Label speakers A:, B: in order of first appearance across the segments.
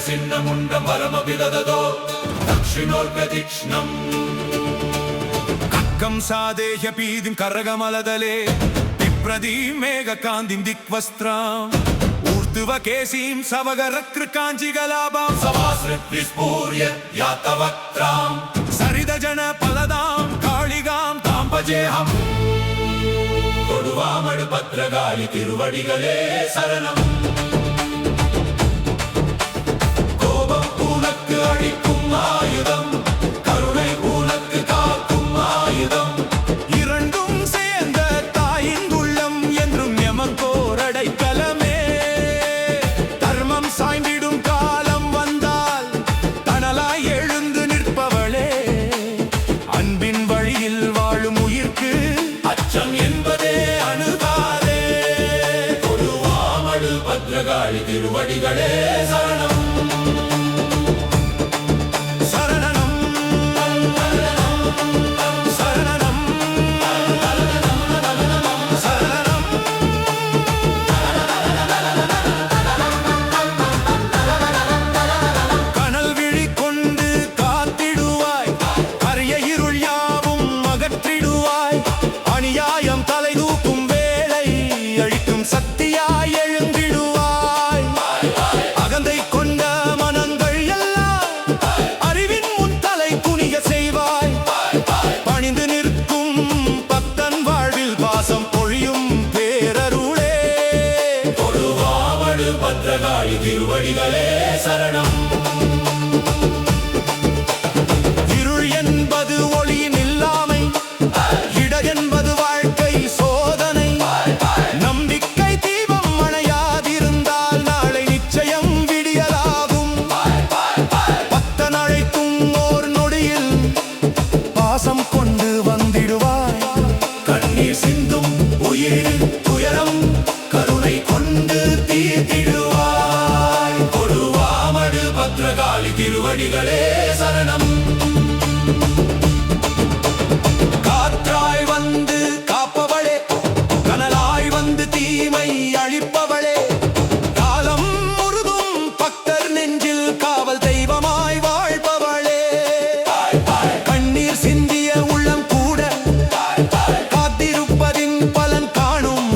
A: सिन्नमुण्डं वरमभिददतो दक्षिणोर्गतीक्ष्णम्
B: कक्कं सादेह्य पीतिं करगमलदले बिभ्रतीं मेघकान्तिं दिक्वस्त्राम् ऊर्ध्वकेशीं सवगरकृकाञ्चिकलाभां
A: समाश्रित्विस्फूर्य यातवक्त्राम्
B: सरिदजनपलदां काळिगां तां भजेऽहम्
A: கொடுவாமடு பத்ரகாளி திருவடிகளே சரணம் கோபம் உனக்கு அழிக்கும் ஆயுதம் கருணை உனக்கு காக்கும் ஆயுதம்
B: இரண்டும் சேர்ந்த தாயின் உள்ளம் என்றும் எமக்கோரடைக்கலமே தர்மம் சாய்ந்திடும் காலம் வந்தால் தனலாய் எழுந்து நிற்பவளே அன்பின் வழியில் வாழும் உயிர்க்கு
A: அச்சம் என்பதே அணுகாதே கொடுவாமடு பத்ரகாளி திருவடிகளே சரணம்
B: சக்தியாய் எழுந்திடுவாய் அகந்தை கொண்ட மனங்கள் எல்லாம் அறிவின் முன் தலை குனிய செய்வாய் பணிந்து நிற்கும் பக்தன் வாழ்வில் பாசம் பொழியும் பேரருளே
A: கொடுவாமடு பத்ரகாளி திருவடிகளே சரணம்
B: இருள் என்பது ஒளியின் இல்லாமை இட என்பது வாழ்க்கை சோதனை பாசம் கொண்டு வந்திடுவாய்
A: கண்ணீர் சிந்தும் உயிரில் துயரம் கருணை கொண்டு தீர்த்திடுவாய் கொடுவாமடு பத்ரகாளி திருவடிகளே சரணம்
B: காற்றாய் வந்து காப்பவளே கனலாய் வந்து தீமை அழிப்பவளே காலம் முழுதும் பக்தர் நெஞ்சில் காவல் தெய்வமாய் வாழ்பவளே கண்ணீர் சிந்திய உள்ளம் கூட காத்திருப்பதின் பலன் காணும்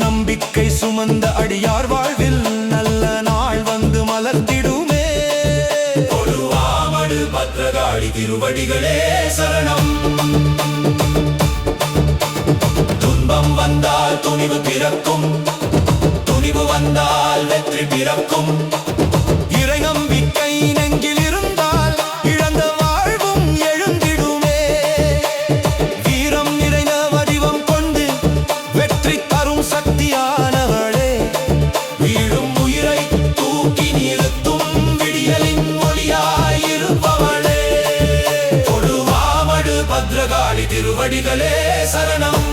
B: நம்பிக்கை சுமந்த அடியார் வாழ்வில் நல்ல நாள் வந்து மலர்ந்திடுமே
A: கொடுவாமடு பத்ரகாளி திருவடிகளே சரணம் துன்பம் வந்தால் துணிவு பிறக்கும் துணிவு வந்தால் வெற்றி பிறக்கும்
B: இறை நம்பிக்கை நெஞ்சில் இருந்தால் இழந்த வாழ்வும் எழுந்திடுமே வீரம் நிறைந்த வடிவம் கொண்டு வெற்றி தரும் சக்தியானவளே
A: வீழும் உயிரை தூக்கி நிறுத்தும் விடியலின் ஒளியாயிருப்பவளே கொடுவாமடு பத்ரகாளி திருவடிகளே சரணம்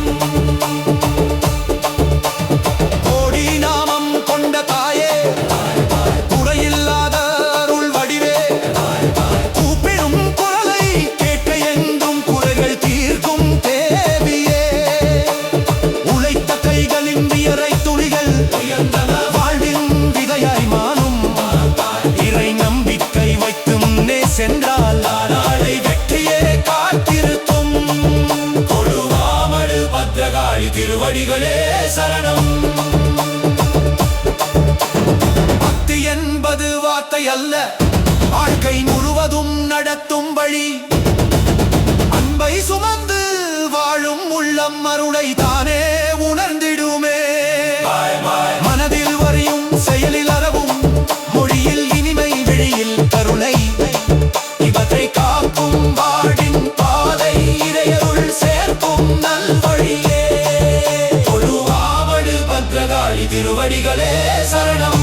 B: கோடி நாமம் கொண்ட தாயே குறையில்லாத அருள் வடிவே கூப்பிடும் குரலை கேட்க எங்கும் குறைகள் தீர்க்கும் தேவியே உழைத்த கைகளின் வியரை துளிகள் வாழ்வின் விதையாய் மாறும் இறை நம்பிக்கை வைத்து முன்னே சென்றால்
A: நாளை வெற்றியே காத்திருக்கும் கொடுவாமடு பத்ரகாளி திருவடிகளே சரணம்
B: பக்தி என்பது வார்த்தை அல்ல வாழ்க்கை முழுவதும் நடத்தும் வழி அன்பை சுமந்து வாழும் உள்ளம் அருளை தானே உணர்ந்திடுமே மனதில் வரியும் செயலில் அறவும் மொழியில் இனிமை விழியில் கருணை இவற்றை காக்கும் வாழின் பாதை இறையருள் சேர்க்கும் நல்வழியே
A: கொடுவாமடு பத்ரகாளி திருவடிகளே சரணம்